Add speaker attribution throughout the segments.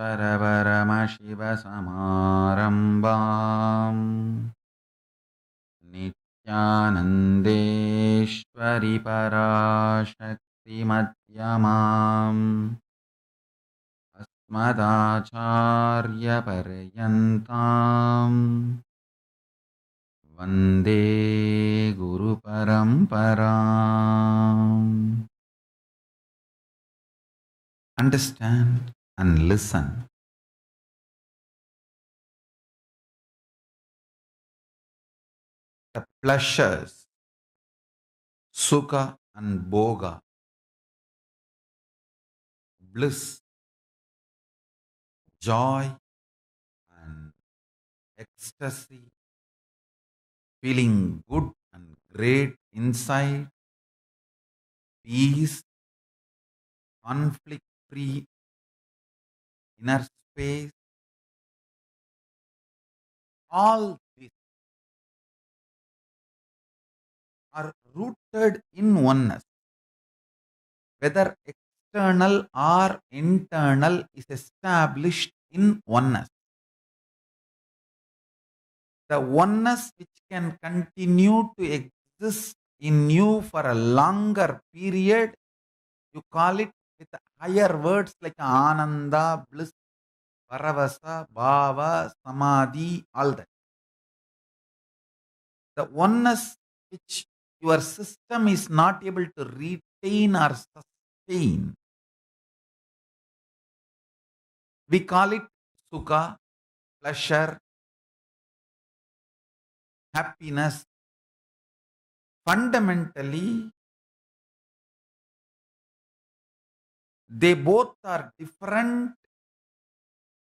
Speaker 1: Paramashiva Samarambam Nityanandeshwari Parashakti Madhyamam Asmadacharya Paryantam Vande Guru Paramparam. Understand and listen. The pleasures, Sukha and Bhoga, bliss, joy and ecstasy, feeling good and great inside, peace, conflict-free inner space, all these are rooted in oneness. Whether external or internal is established in oneness. The oneness which can continue to exist in you for a longer period, you call it with higher words like Ananda, Bliss, Paravasa, Bhava, Samadhi, all that. The oneness which your system is not able to retain or sustain, we call it Sukha, pleasure, happiness. Fundamentally, they both are different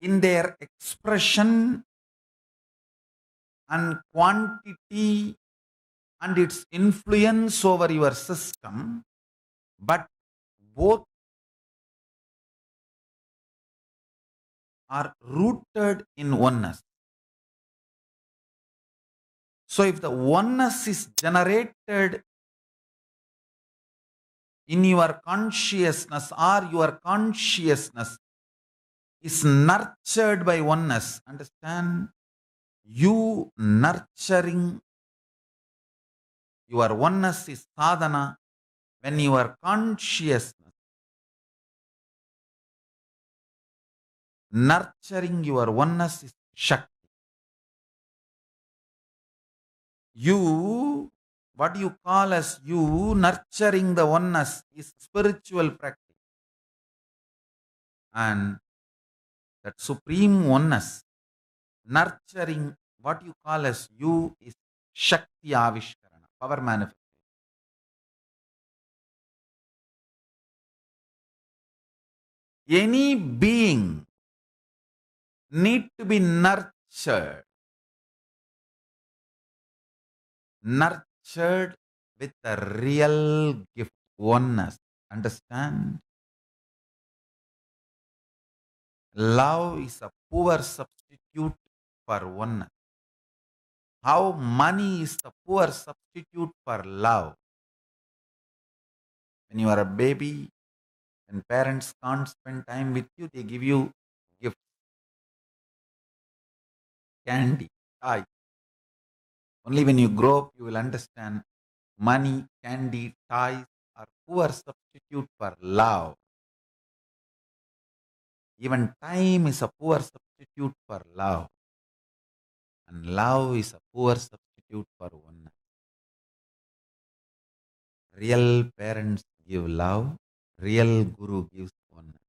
Speaker 1: in their expression and quantity and its influence over your system, but both are rooted in oneness. So if the oneness is generated in your consciousness or your consciousness is nurtured by oneness, understand, you nurturing your oneness is sadhana. When your consciousness nurturing your oneness is Shakti. You, what you call as you nurturing the oneness is spiritual practice. And that supreme oneness nurturing what you call as you is Shakti Avishkarana, power manifestation. Any being need to be nurtured with the real gift, oneness. Understand? Love is a poor substitute for oneness. How money is the poor substitute for love. When you are a baby, when parents can't spend time with you, they give you gifts, candy, toy. Only when you grow up, you will understand money, candy, toys are poor substitute for love. Even time is a poor substitute for love. And love is a poor substitute for oneness. Real parents give love, real guru gives oneness.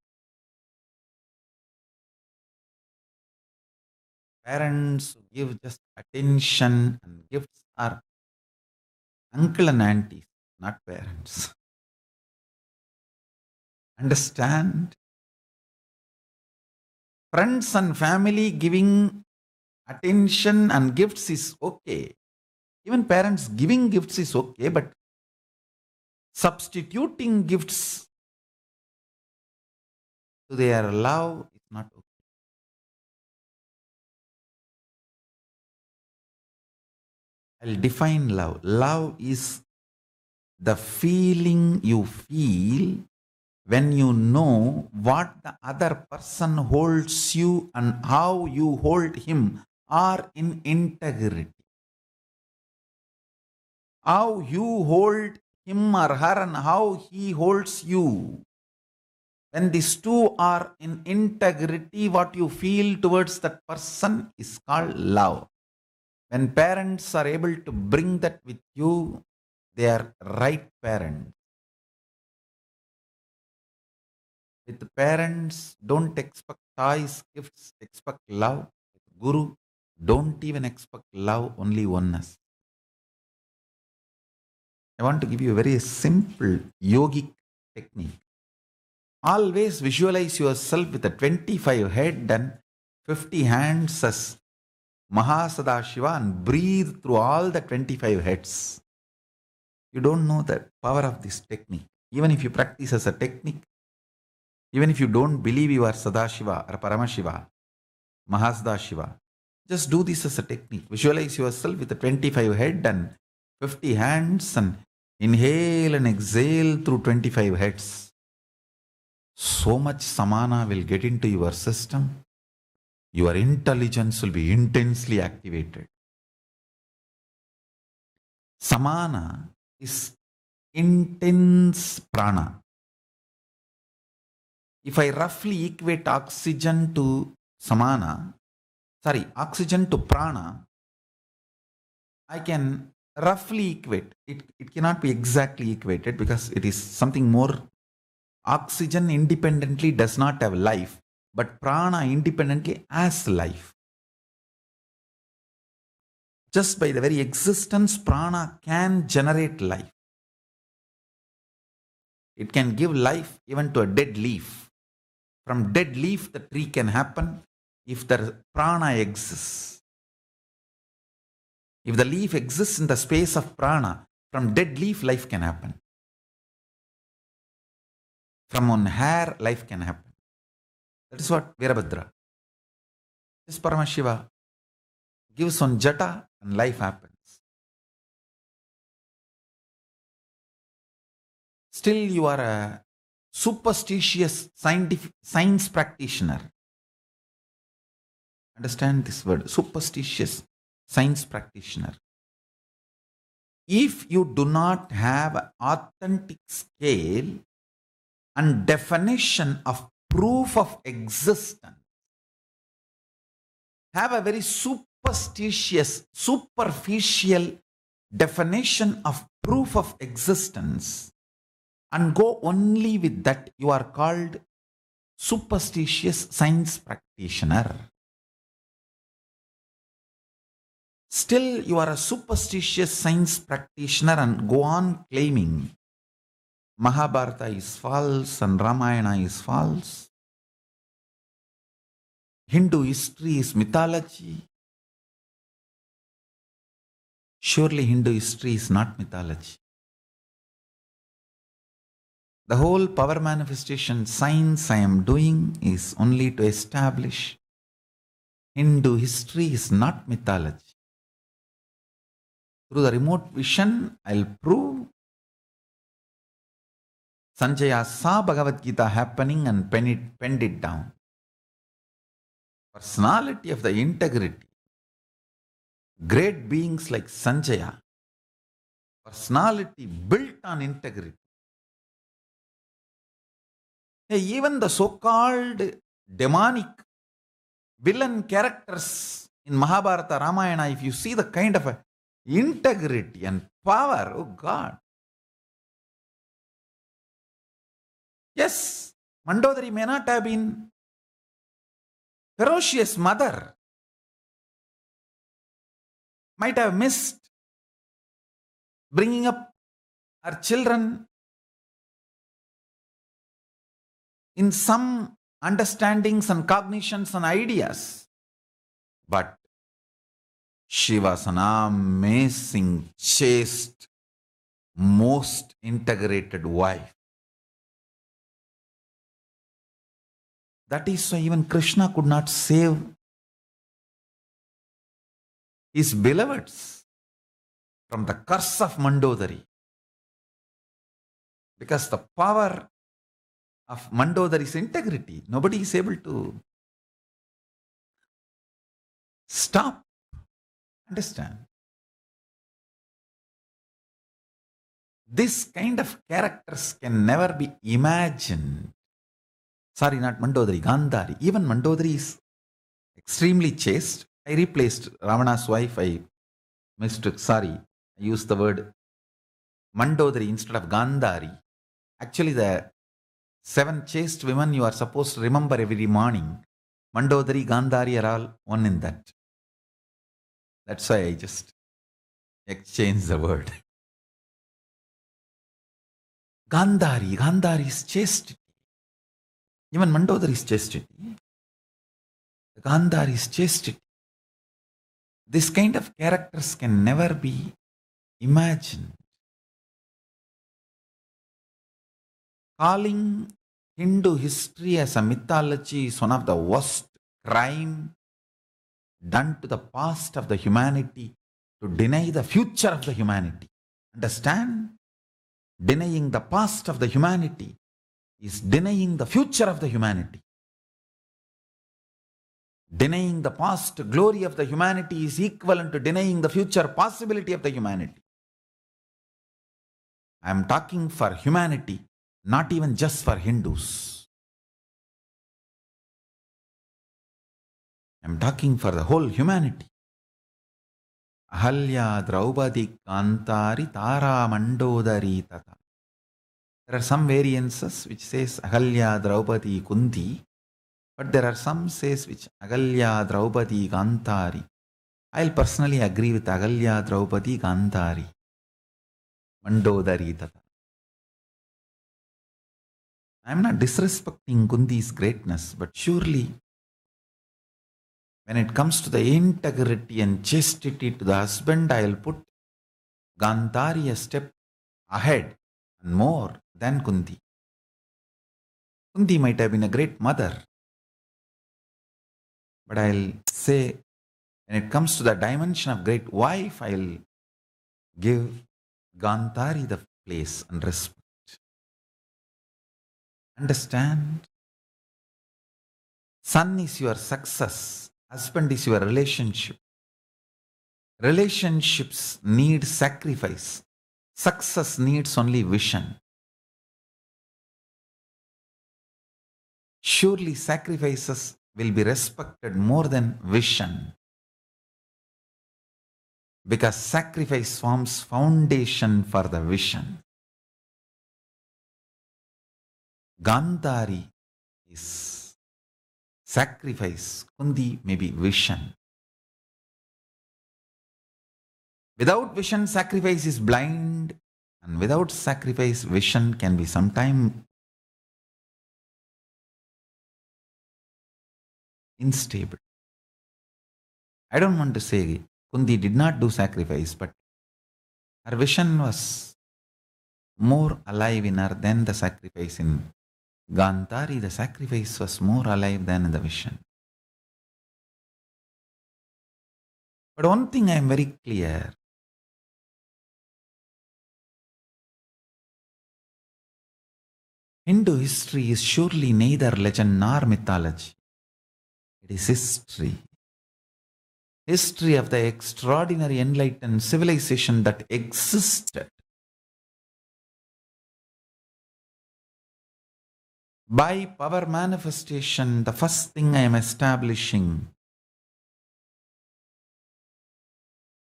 Speaker 1: Parents give just attention and gifts are uncle and aunties, not parents. Understand? Friends and family giving attention and gifts is okay. Even parents giving gifts is okay, but substituting gifts to their love is not okay. I'll define love. Love is the feeling you feel when you know what the other person holds you and how you hold him are in integrity. How you hold him or her and how he holds you. When these two are in integrity, what you feel towards that person is called love. When parents are able to bring that with you, they are right parents. With the parents, don't expect toys, gifts, expect love. With Guru, don't even expect love, only oneness. I want to give you a very simple yogic technique. Always visualize yourself with a 25 head and 50 hands as Mahasadashiva and breathe through all the 25 heads. You don't know the power of this technique. Even if you practice as a technique, even if you don't believe you are Sadashiva or Paramashiva, Mahasadashiva, just do this as a technique. Visualize yourself with a 25 head and 50 hands and inhale and exhale through 25 heads. So much samana will get into your system. Your intelligence will be intensely activated. Samana is intense prana. If I roughly equate oxygen to oxygen to prana, I can roughly equate. It cannot be exactly equated because it is something more. Oxygen independently does not have life, but prana independently has life. Just by the very existence, prana can generate life. It can give life even to a dead leaf. From dead leaf, the tree can happen if the prana exists. If the leaf exists in the space of prana, from dead leaf, life can happen. From one hair, life can happen. That is what Virabhadra. This Paramashiva gives on jata and life happens. Still, you are a superstitious science practitioner. Understand this word, superstitious science practitioner. If you do not have an authentic scale and definition of proof of existence, have a very superstitious, superficial definition of proof of existence, and go only with that, you are called superstitious science practitioner. Still, you are a superstitious science practitioner and go on claiming Mahabharata is false and Ramayana is false. Hindu history is mythology. Surely Hindu history is not mythology. The whole power manifestation science I am doing is only to establish Hindu history is not mythology. Through the remote vision, I'll prove Sanjaya saw Bhagavad Gita happening and penned it down. Personality of the integrity. Great beings like Sanjaya. Personality built on integrity. Hey, even the so-called demonic villain characters in Mahabharata, Ramayana, if you see the kind of integrity and power, oh God. Yes, Mandodari may not have been ferocious mother, might have missed bringing up her children in some understandings and cognitions and ideas. But she was an amazing, chaste, most integrated wife. That is why even Krishna could not save his beloveds from the curse of Mandodari. Because the power of Mandodari's integrity. Nobody is able to stop. Understand? This kind of characters can never be imagined. Sorry, not Mandodari, Gandhari. Even Mandodari is extremely chaste. I replaced Ravana's wife. I mistook. Sorry, I used the word Mandodari instead of Gandhari. Actually, the 7 chaste women you are supposed to remember every morning, Mandodari, Gandhari are all one in that. That's why I just exchanged the word. Gandhari is chastity. Even Mandodari is chastity. Gandhari is chastity. This kind of characters can never be imagined. Calling Hindu history as a mythology is one of the worst crime done to the past of the humanity to deny the future of the humanity. Understand? Denying the past of the humanity is denying the future of the humanity. Denying the past glory of the humanity is equivalent to denying the future possibility of the humanity. I am talking for humanity, not even just for Hindus. I am talking for the whole humanity. Ahalya Draupadi Kantari Tara Mandodari Tata. There are some variances which says Ahalya Draupadi Kunti, but there are some says which Ahalya Draupadi Gantari. I'll personally agree with Ahalya Draupadi Gantari Mandodari Tata. I am not disrespecting Kunti's greatness, but surely when it comes to the integrity and chastity to the husband, I'll put Gandhari a step ahead and more than Kunti. Kunti might have been a great mother, but I'll say when it comes to the dimension of great wife, I'll give Gandhari the place and respect. Understand? Son is your success. Husband is your relationship. Relationships need sacrifice. Success needs only vision. Surely sacrifices will be respected more than vision, because sacrifice forms foundation for the vision. Gandhari is sacrifice, Kunti may be vision. Without vision, sacrifice is blind, and without sacrifice, vision can be sometimes unstable. I don't want to say Kunti did not do sacrifice, but her vision was more alive in her than the sacrifice in Gandhari. The sacrifice was more alive than the vision. But one thing I am very clear. Hindu history is surely neither legend nor mythology. It is history. History of the extraordinary enlightened civilization that existed. By power manifestation, the first thing I am establishing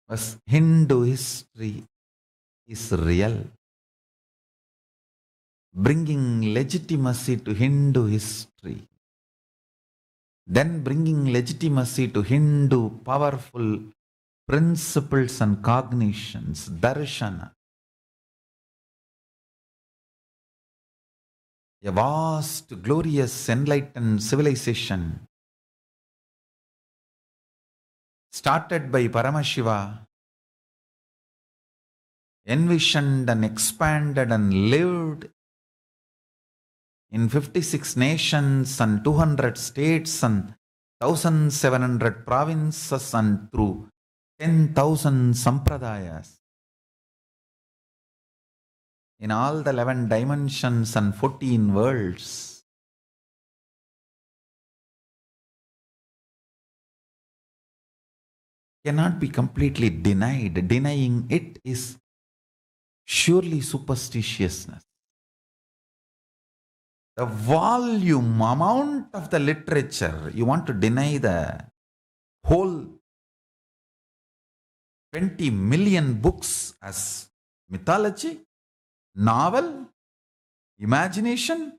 Speaker 1: was Hindu history is real. Bringing legitimacy to Hindu history. Then bringing legitimacy to Hindu powerful principles and cognitions, darshana. A vast, glorious, enlightened civilization started by Paramashiva, envisioned and expanded and lived in 56 nations and 200 states and 1,700 provinces and through 10,000 sampradayas. in all the 11 dimensions and 14 worlds. Cannot be completely denied. Denying it is surely superstitiousness. The volume, amount of the literature, you want to deny the whole 20 million books as mythology, novel, imagination.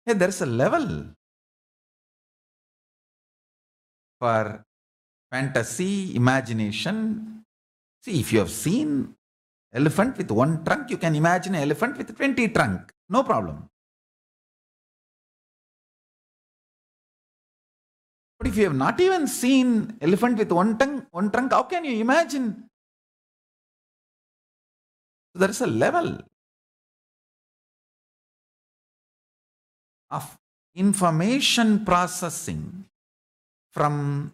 Speaker 1: Hey, there's a level for fantasy, imagination. See, if you have seen elephant with one trunk, you can imagine an elephant with 20 trunk. No problem. But if you have not even seen elephant with one trunk, how can you imagine? So there is a level of information processing from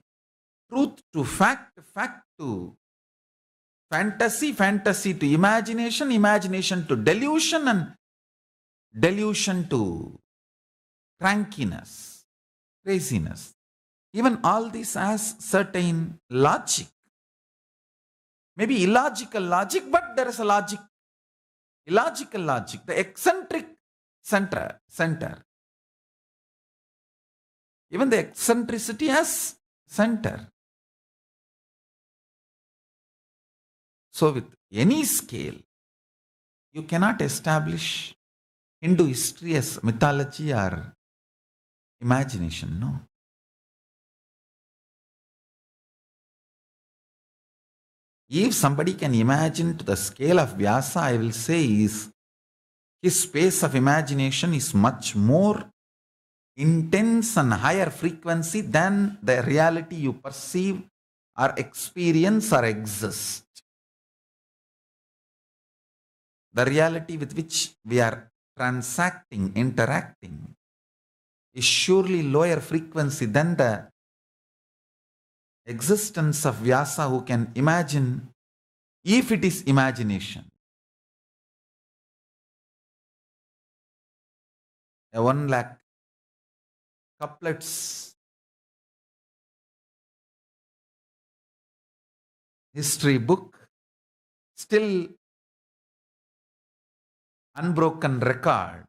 Speaker 1: truth to fact, fact to fantasy, fantasy to imagination, imagination to delusion, and delusion to crankiness, craziness. Even all this has certain logic. Maybe illogical logic, but there is a logic. Illogical logic, the eccentric center. Even the eccentricity has center. So with any scale, you cannot establish Hindu history as mythology or imagination, no. If somebody can imagine to the scale of Vyasa, I will say his space of imagination is much more intense and higher frequency than the reality you perceive or experience or exist. The reality with which we are transacting, interacting, is surely lower frequency than the existence of Vyasa, who can imagine if it is imagination. A 1 lakh couplets history book, still unbroken record.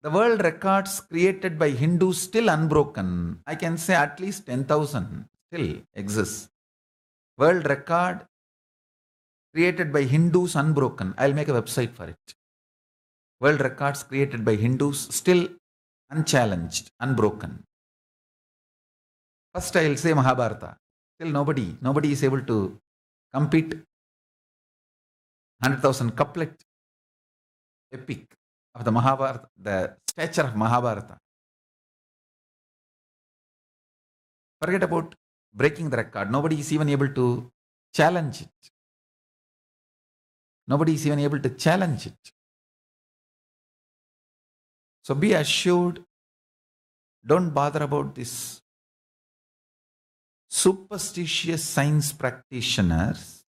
Speaker 1: The world records created by Hindus still unbroken. I can say at least 10,000 still exist. World record created by Hindus unbroken. I'll make a website for it. World records created by Hindus still unchallenged, unbroken. First I'll say Mahabharata. Still nobody is able to compete 100,000 couplet epic of the Mahabharata, the stature of Mahabharata. Forget about breaking the record. Nobody is even able to challenge it. Nobody is even able to challenge it. So be assured, don't bother about this superstitious science practitioners.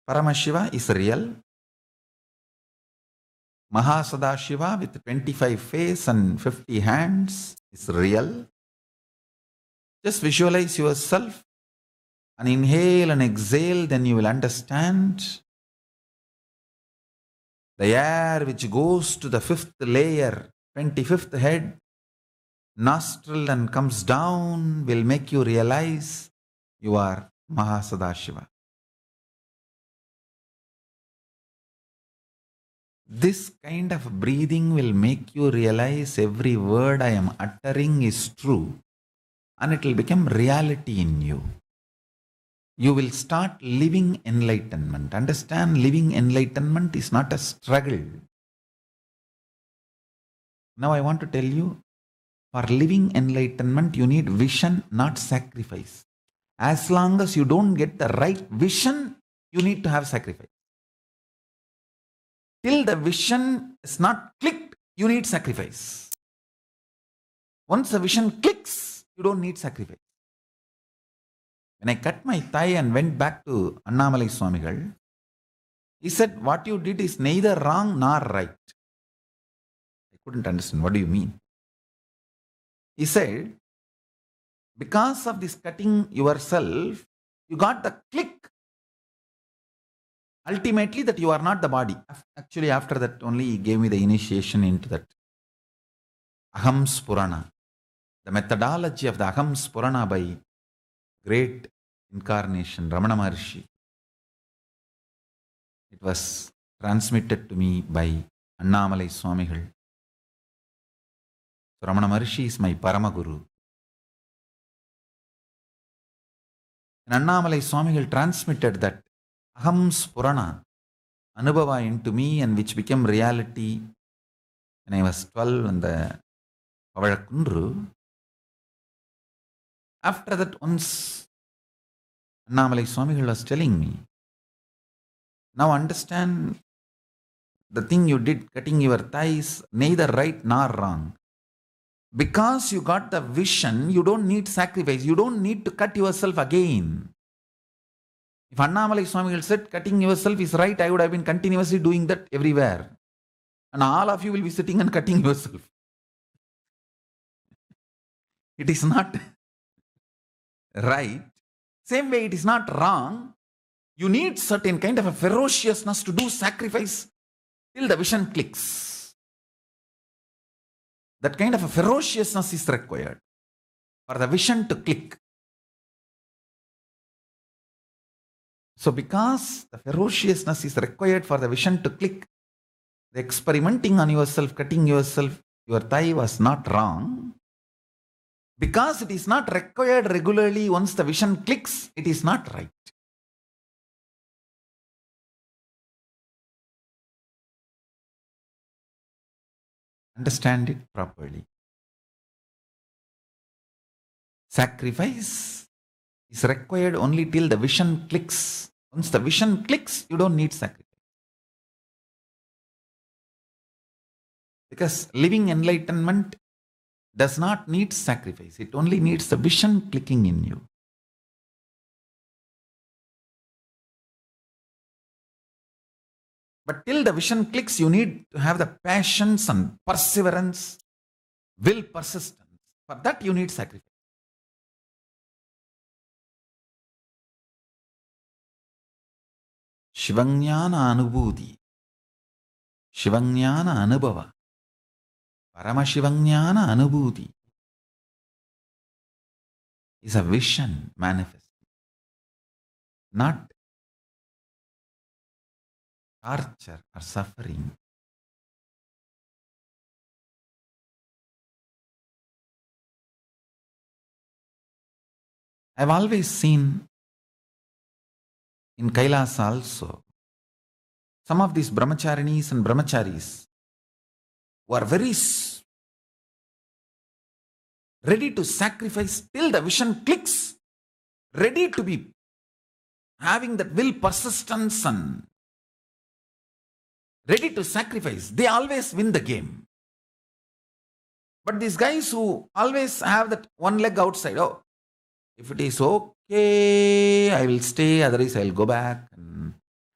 Speaker 1: Paramashiva is real. Mahasadashiva with 25 face and 50 hands is real. Just visualize yourself and inhale and exhale, then you will understand. The air which goes to the 5th layer, 25th head, nostril and comes down will make you realize you are Mahasadashiva. This kind of breathing will make you realize every word I am uttering is true, and it will become reality in you. You will start living enlightenment. Understand, living enlightenment is not a struggle. Now I want to tell you, for living enlightenment, you need vision, not sacrifice. As long as you don't get the right vision, you need to have sacrifice. Till the vision is not clicked, you need sacrifice. Once the vision clicks, you don't need sacrifice. When I cut my thigh and went back to Annamalai Swamigal, he said, what you did is neither wrong nor right. I couldn't understand. What do you mean? He said, because of this cutting yourself, you got the click. Ultimately, that you are not the body. Actually, after that only he gave me the initiation into that Aham Spurana. The methodology of the Aham Spurana by great incarnation, Ramana Maharshi. It was transmitted to me by Annamalai Swamigal. So Ramana Maharshi is my Paramaguru. And Annamalai Swamigal transmitted that Aham Spurana, Anubhava into me, and which became reality when I was 12 in the Pavazhakundru. After that, once Annamalai Swamigal was telling me, now understand the thing you did, cutting your thighs, neither right nor wrong. Because you got the vision, you don't need sacrifice. You don't need to cut yourself again. If Annamalai Swamigal said cutting yourself is right, I would have been continuously doing that everywhere. And all of you will be sitting and cutting yourself. It is not right. Same way, it is not wrong. You need certain kind of a ferociousness to do sacrifice till the vision clicks. That kind of a ferociousness is required for the vision to click. So because the ferociousness is required for the vision to click, the experimenting on yourself, cutting yourself, your thigh was not wrong. Because it is not required regularly, once the vision clicks, it is not right. Understand it properly. Sacrifice is required only till the vision clicks. Once the vision clicks, you don't need sacrifice. Because living enlightenment does not need sacrifice. It only needs the vision clicking in you. But till the vision clicks, you need to have the patience and perseverance, will, persistence. For that, you need sacrifice. Shivajnana Anuhooti, Shivajnana Anubhava, Paramashivajnana Anuhooti is a vision manifest, not torture or suffering. I've always seen in Kailaasa also, some of these brahmacharinis and brahmacharis who are very ready to sacrifice till the vision clicks, ready to be having that will, persistence, and ready to sacrifice. They always win the game. But these guys who always have that one leg outside, oh, if it is okay, I will stay, otherwise I will go back. And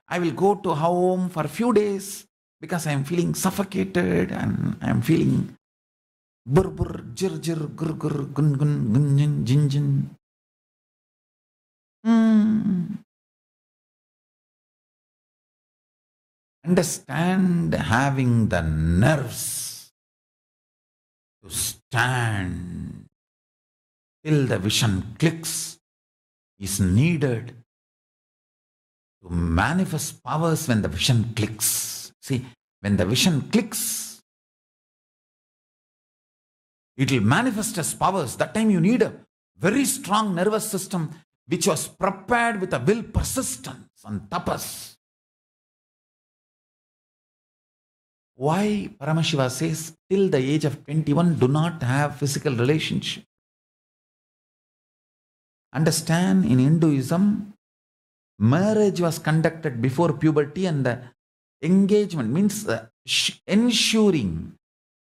Speaker 1: I will go to home for a few days because I am feeling suffocated and I am feeling bur bur, jir jir, gur gur, gun gun, gun jin, jin jin. Understand, having the nerves to stand till the vision clicks is needed to manifest powers when the vision clicks. See, when the vision clicks, it will manifest as powers. That time you need a very strong nervous system which was prepared with a will, persistence and tapas. Why Paramashiva says till the age of 21 do not have physical relationship? Understand, in Hinduism, marriage was conducted before puberty, and the engagement means ensuring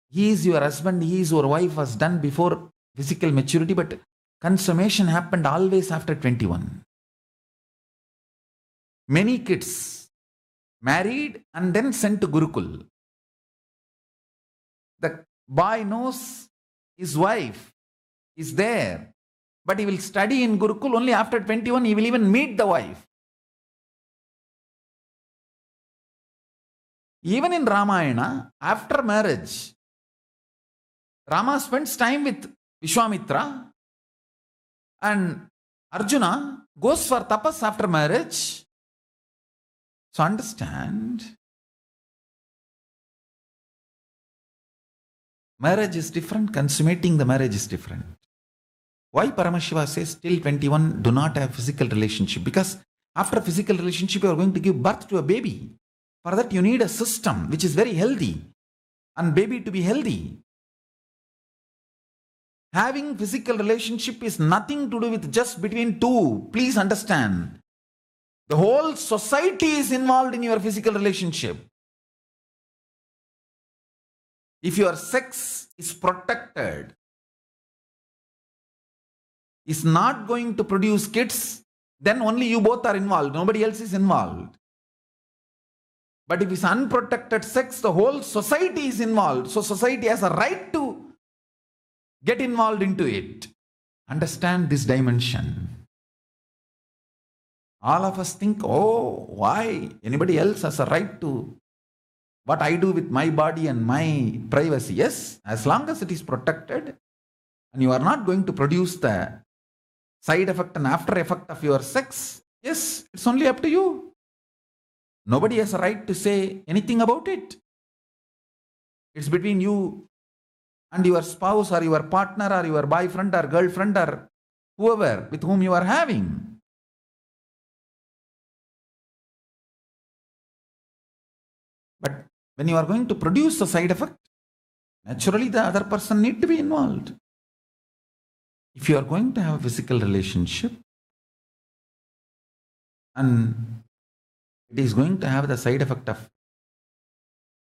Speaker 1: he is your husband, he is your wife was done before physical maturity, but consummation happened always after 21. Many kids married and then sent to Gurukul. The boy knows his wife is there, but he will study in Gurukul only after 21. He will even meet the wife. Even in Ramayana, after marriage, Rama spends time with Vishwamitra and Arjuna goes for tapas after marriage. So understand, marriage is different, consummating the marriage is different. Why Paramashiva says till 21 do not have physical relationship? Because after physical relationship you are going to give birth to a baby. For that you need a system which is very healthy and baby to be healthy. Having physical relationship is nothing to do with just between two. Please understand. The whole society is involved in your physical relationship. If your sex is protected, is not going to produce kids, then only you both are involved. Nobody else is involved. But if it's unprotected sex, the whole society is involved. So society has a right to get involved into it. Understand this dimension. All of us think, oh, why? Anybody else has a right to what I do with my body and my privacy. Yes, as long as it is protected and you are not going to produce the side effect and after effect of your sex, yes, it's only up to you. Nobody has a right to say anything about it. It's between you and your spouse or your partner or your boyfriend or girlfriend or whoever with whom you are having. But when you are going to produce a side effect, naturally the other person needs to be involved. If you are going to have a physical relationship and it is going to have the side effect of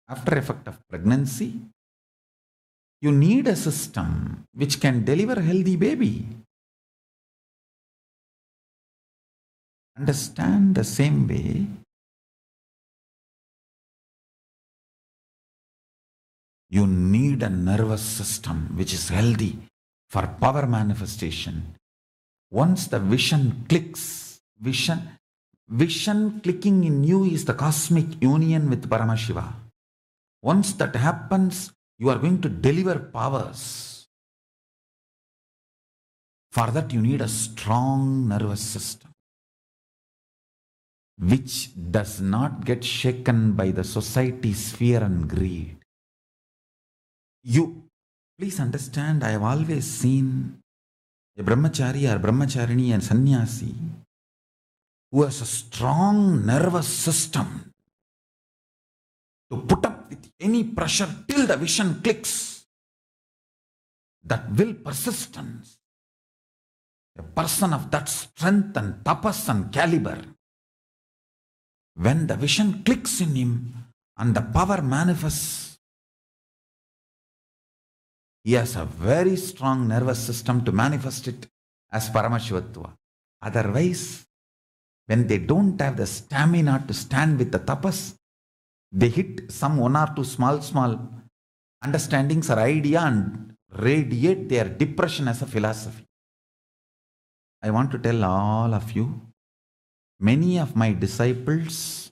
Speaker 1: after effect of pregnancy, you need a system which can deliver a healthy baby. Understand the same way. You need a nervous system which is healthy for power manifestation. Once the vision clicks, vision clicking in you is the cosmic union with Paramashiva. Once that happens, you are going to deliver powers. For that you need a strong nervous system which does not get shaken by the society's fear and greed. You please understand, I have always seen a brahmachari or brahmacharini and sannyasi who has a strong nervous system to put up with any pressure till the vision clicks. That will persistence. A person of that strength and tapas and caliber, when the vision clicks in him and the power manifests, he has a very strong nervous system to manifest it as Paramashivatva. Otherwise, when they don't have the stamina to stand with the tapas, they hit some one or two small understandings or idea and radiate their depression as a philosophy. I want to tell all of you, many of my disciples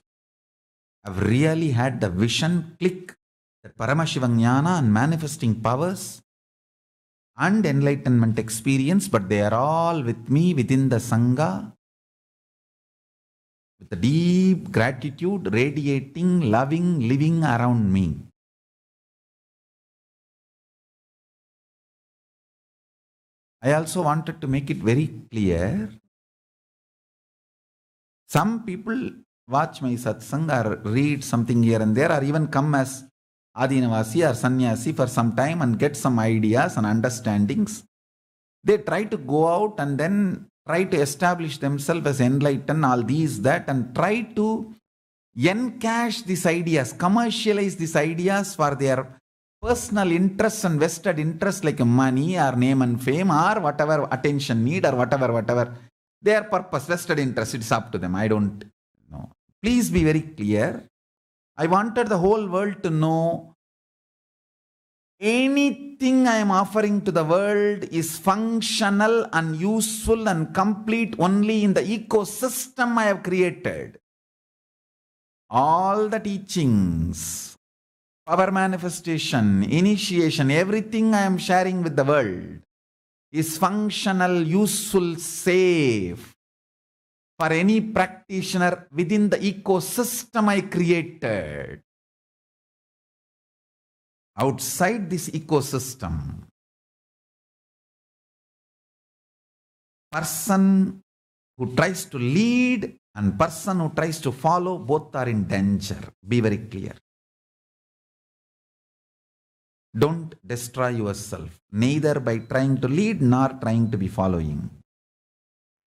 Speaker 1: have really had the vision click that Paramashivajnana and manifesting powers and enlightenment experience, but they are all with me within the Sangha with a deep gratitude, radiating, loving, living around me. I also wanted to make it very clear. Some people watch my satsang or read something here and there, or even come as Adinavasi or Sannyasi for some time and get some ideas and understandings. They try to go out and then try to establish themselves as enlightened, all these, that, and try to encash these ideas, commercialize these ideas for their personal interests and vested interests like money or name and fame or whatever attention need or whatever. Their purpose, vested interest, it's up to them. I don't know. Please be very clear. I wanted the whole world to know anything I am offering to the world is functional and useful and complete only in the ecosystem I have created. All the teachings, power manifestation, initiation, everything I am sharing with the world is functional, useful, safe for any practitioner within the ecosystem I created. Outside this ecosystem, person who tries to lead and person who tries to follow, both are in danger. Be very clear. Don't destroy yourself, neither by trying to lead nor trying to be following.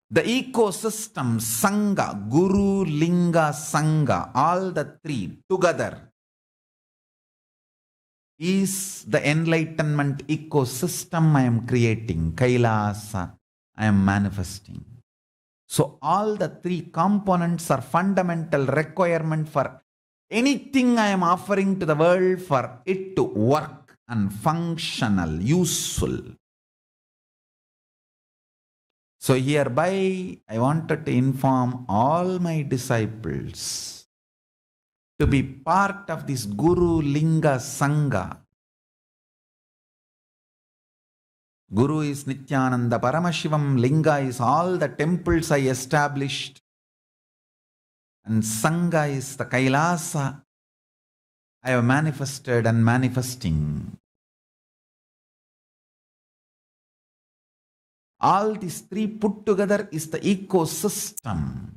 Speaker 1: The ecosystem, Sangha, Guru, Linga, Sangha, all the three together is the enlightenment ecosystem I am creating. Kailaasa, I am manifesting. So all the three components are fundamental requirement for anything I am offering to the world for it to work and functional, useful. So hereby I wanted to inform all my disciples to be part of this Guru Linga Sangha. Guru is Nityananda, Paramashivam, Linga is all the temples I established, and Sangha is the Kailaasa I have manifested and manifesting. All these three put together is the ecosystem.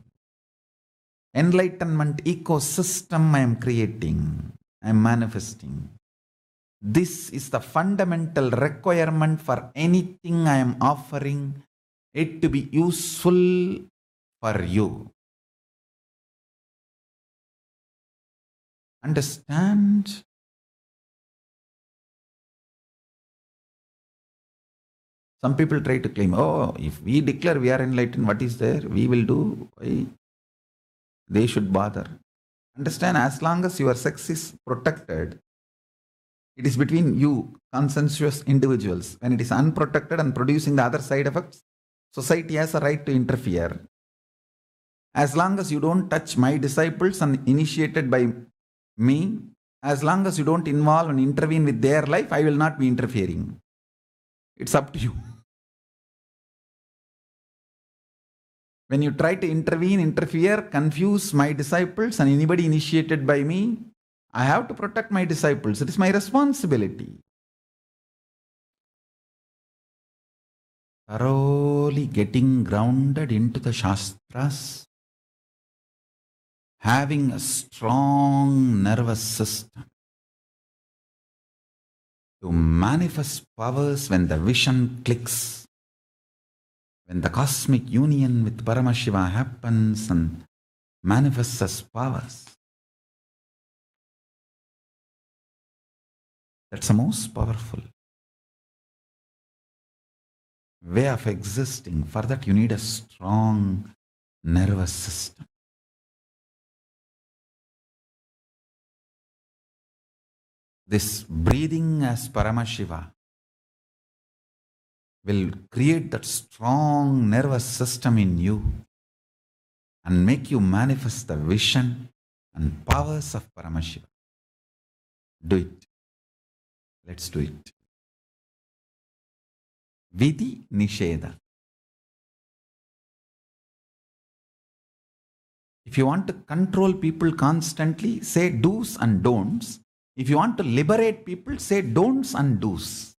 Speaker 1: Enlightenment ecosystem I am creating, I am manifesting. This is the fundamental requirement for anything I am offering it to be useful for you. Understand? Some people try to claim, oh, if we declare we are enlightened, what is there? We will do. Why? They should bother. Understand, as long as your sex is protected, it is between you, consensuous individuals. When it is unprotected and producing the other side effects, society has a right to interfere. As long as you don't touch my disciples and initiated by me, as long as you don't involve and intervene with their life, I will not be interfering. It's up to you. When you try to intervene, interfere, confuse my disciples and anybody initiated by me, I have to protect my disciples. It is my responsibility. Thoroughly getting grounded into the shastras, having a strong nervous system to manifest powers when the vision clicks. When the cosmic union with Paramashiva happens and manifests as powers, that's the most powerful way of existing. For that you need a strong nervous system. This breathing as Paramashiva will create that strong nervous system in you and make you manifest the vision and powers of Paramashiva. Do it. Let's do it. Vidhi Nisheda. If you want to control people constantly, say do's and don'ts. If you want to liberate people, say don'ts and do's.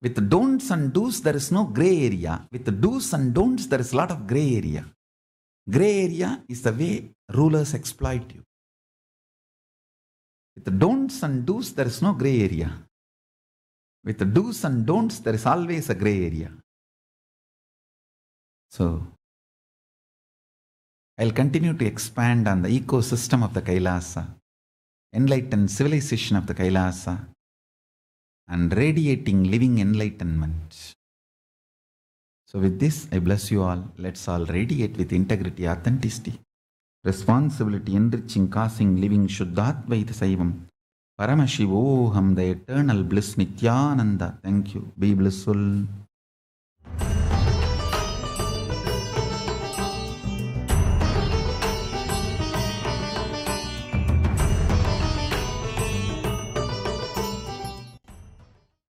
Speaker 1: With the don'ts and do's, there is no gray area. With the do's and don'ts, there is a lot of gray area. Gray area is the way rulers exploit you. With the don'ts and do's, there is no gray area. With the do's and don'ts, there is always a gray area. So, I'll continue to expand on the ecosystem of the Kailaasa enlightened civilization of the Kailaasa, and radiating living enlightenment. So with this, I bless you all. Let's all radiate with integrity, authenticity, responsibility, enriching, causing, living Shuddhadvaita Saivam. Paramashivoham, the eternal bliss, Nityananda. Thank you. Be blissful.